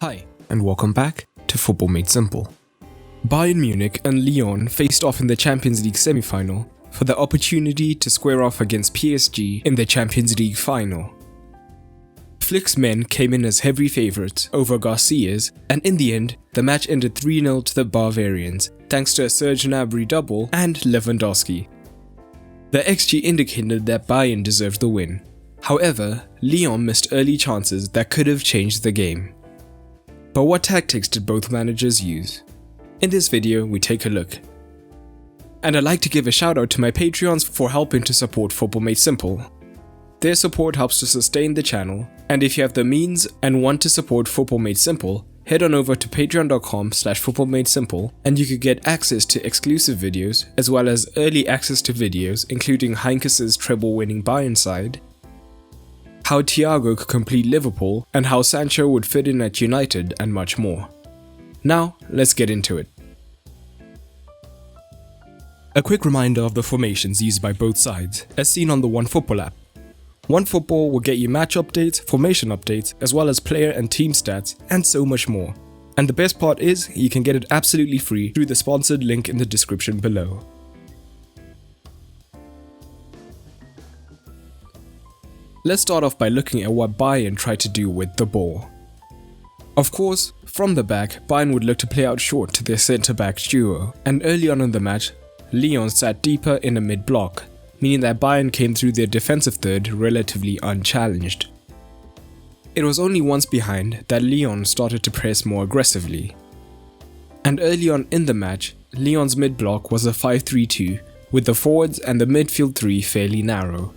Hi, and welcome back to Football Made Simple. Bayern Munich and Lyon faced off in the Champions League semi-final for the opportunity to square off against PSG in the Champions League final. Flick's men came in as heavy favourites over Garcia's, and in the end, the match ended 3-0 to the Bavarians thanks to a Serge Gnabry double and Lewandowski. The XG indicated that Bayern deserved the win. However, Lyon missed early chances that could have changed the game. But what tactics did both managers use? In this video, we take a look. And I'd like to give a shout out to my Patreons for helping to support Football Made Simple. Their support helps to sustain the channel, and if you have the means and want to support Football Made Simple, head on over to patreon.com/footballmadesimple and you could get access to exclusive videos as well as early access to videos including Heinkes' treble-winning Bayern side, how Thiago could complete Liverpool, and how Sancho would fit in at United, and much more. Now, let's get into it. A quick reminder of the formations used by both sides, as seen on the OneFootball app. OneFootball will get you match updates, formation updates, as well as player and team stats, and so much more. And the best part is, you can get it absolutely free through the sponsored link in the description below. Let's start off by looking at what Bayern tried to do with the ball. Of course, from the back, Bayern would look to play out short to their centre-back duo, and early on in the match, Lyon sat deeper in a mid-block, meaning that Bayern came through their defensive third relatively unchallenged. It was only once behind that Lyon started to press more aggressively. And early on in the match, Lyon's mid-block was a 5-3-2, with the forwards and the midfield three fairly narrow.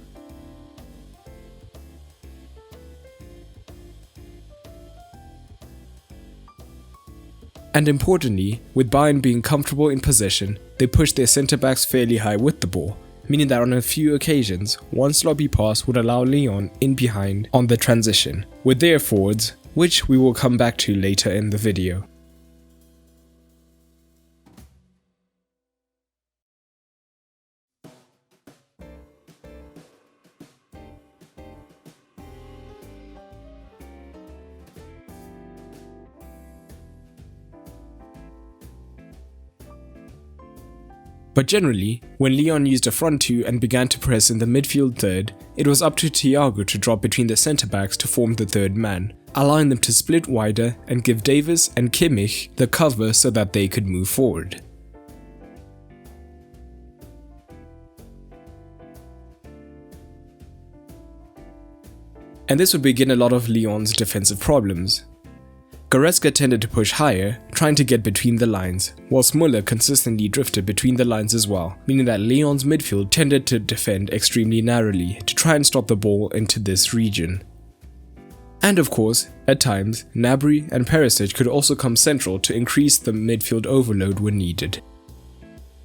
And importantly, with Bayern being comfortable in possession, they pushed their centre-backs fairly high with the ball, meaning that on a few occasions, one sloppy pass would allow Lyon in behind on the transition, with their forwards, which we will come back to later in the video. But generally, when Lyon used a front two and began to press in the midfield third, it was up to Thiago to drop between the centre-backs to form the third man, allowing them to split wider and give Davies and Kimmich the cover so that they could move forward. And this would begin a lot of Lyon's defensive problems. Garcia tended to push higher, trying to get between the lines, whilst Muller consistently drifted between the lines as well, meaning that Lyon's midfield tended to defend extremely narrowly to try and stop the ball into this region. And of course, at times, Gnabry and Perisic could also come central to increase the midfield overload when needed.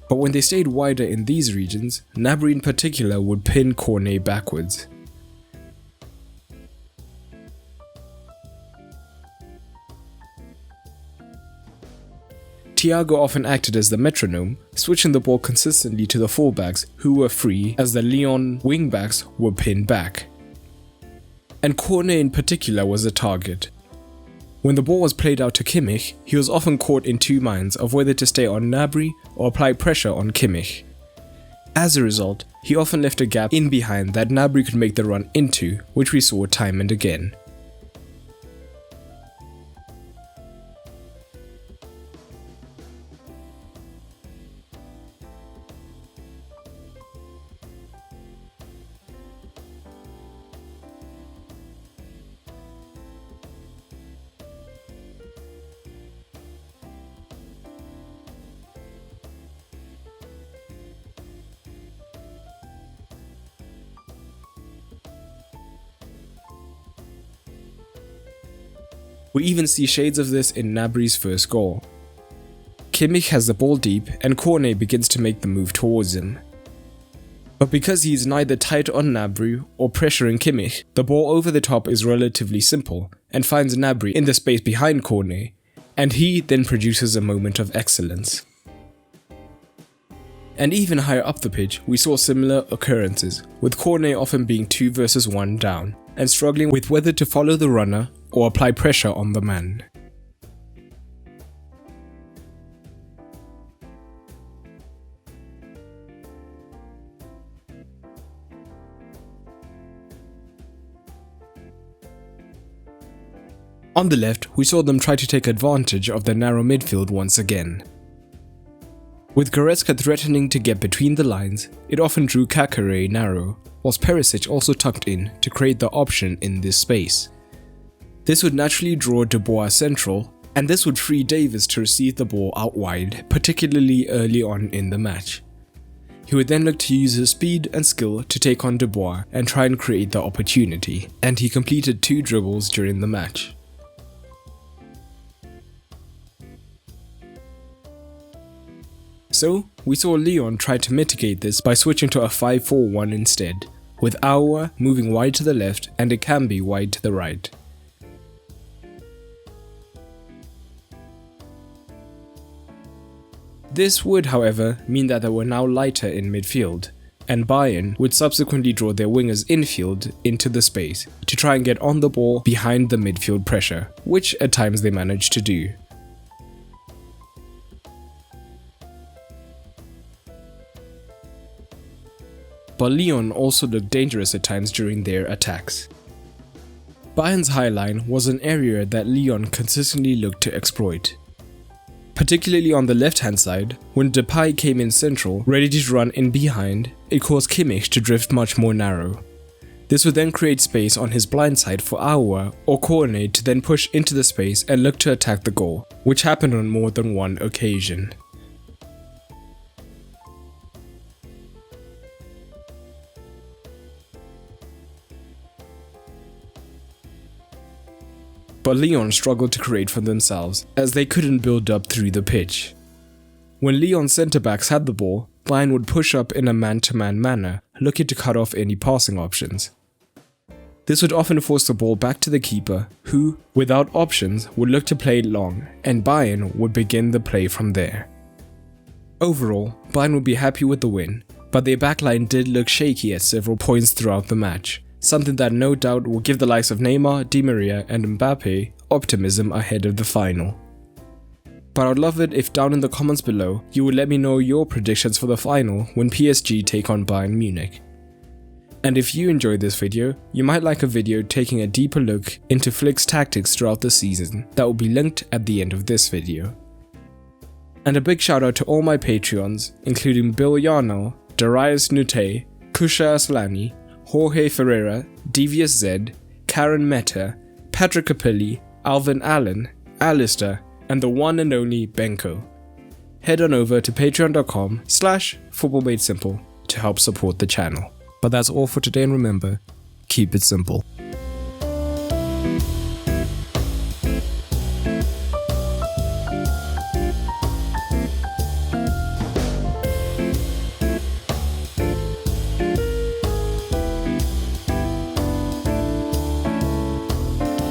But when they stayed wider in these regions, Gnabry in particular would pin Cornet backwards. Thiago often acted as the metronome, switching the ball consistently to the fullbacks who were free as the Lyon wingbacks were pinned back. And Cornet in particular was a target. When the ball was played out to Kimmich, he was often caught in two minds of whether to stay on Gnabry or apply pressure on Kimmich. As a result, he often left a gap in behind that Gnabry could make the run into, which we saw time and again. We even see shades of this in Gnabry's first goal. Kimmich has the ball deep and Cornet begins to make the move towards him. But because he is neither tight on Gnabry or pressuring Kimmich, the ball over the top is relatively simple and finds Gnabry in the space behind Cornet, and he then produces a moment of excellence. And even higher up the pitch, we saw similar occurrences, with Cornet often being 2 versus 1 down, and struggling with whether to follow the runner or apply pressure on the man. On the left, we saw them try to take advantage of the narrow midfield once again. With Goretzka threatening to get between the lines, it often drew Kakare narrow, whilst Perisic also tucked in to create the option in this space. This would naturally draw Dubois central, and this would free Davis to receive the ball out wide, particularly early on in the match. He would then look to use his speed and skill to take on Dubois and try and create the opportunity, and he completed 2 dribbles during the match. So, we saw Lyon try to mitigate this by switching to a 5-4-1 instead, with Aouar moving wide to the left and Ekambi wide to the right. This would, however, mean that they were now lighter in midfield, and Bayern would subsequently draw their wingers infield into the space to try and get on the ball behind the midfield pressure, which at times they managed to do. But Lyon also looked dangerous at times during their attacks. Bayern's high line was an area that Lyon consistently looked to exploit. Particularly on the left-hand side, when Depay came in central, ready to run in behind, it caused Kimmich to drift much more narrow. This would then create space on his blind side for Aouar or Cornet to then push into the space and look to attack the goal, which happened on more than one occasion. But Lyon struggled to create for themselves, as they couldn't build up through the pitch. When Lyon's centre-backs had the ball, Bayern would push up in a man-to-man manner, looking to cut off any passing options. This would often force the ball back to the keeper, who, without options, would look to play it long, and Bayern would begin the play from there. Overall, Bayern would be happy with the win, but their backline did look shaky at several points throughout the match, something that no doubt will give the likes of Neymar, Di Maria and Mbappe optimism ahead of the final. But I'd love it if down in the comments below you would let me know your predictions for the final when PSG take on Bayern Munich. And if you enjoyed this video, you might like a video taking a deeper look into Flick's tactics throughout the season that will be linked at the end of this video. And a big shout out to all my Patreons, including Bill Yarnell, Darius Nute, Kusha Aslani, Jorge Ferreira, Devious Z, Karen Meta, Patrick Capelli, Alvin Allen, Alistair, and the one and only Benko. Head on over to patreon.com/footballmadesimple to help support the channel. But that's all for today, and remember, keep it simple.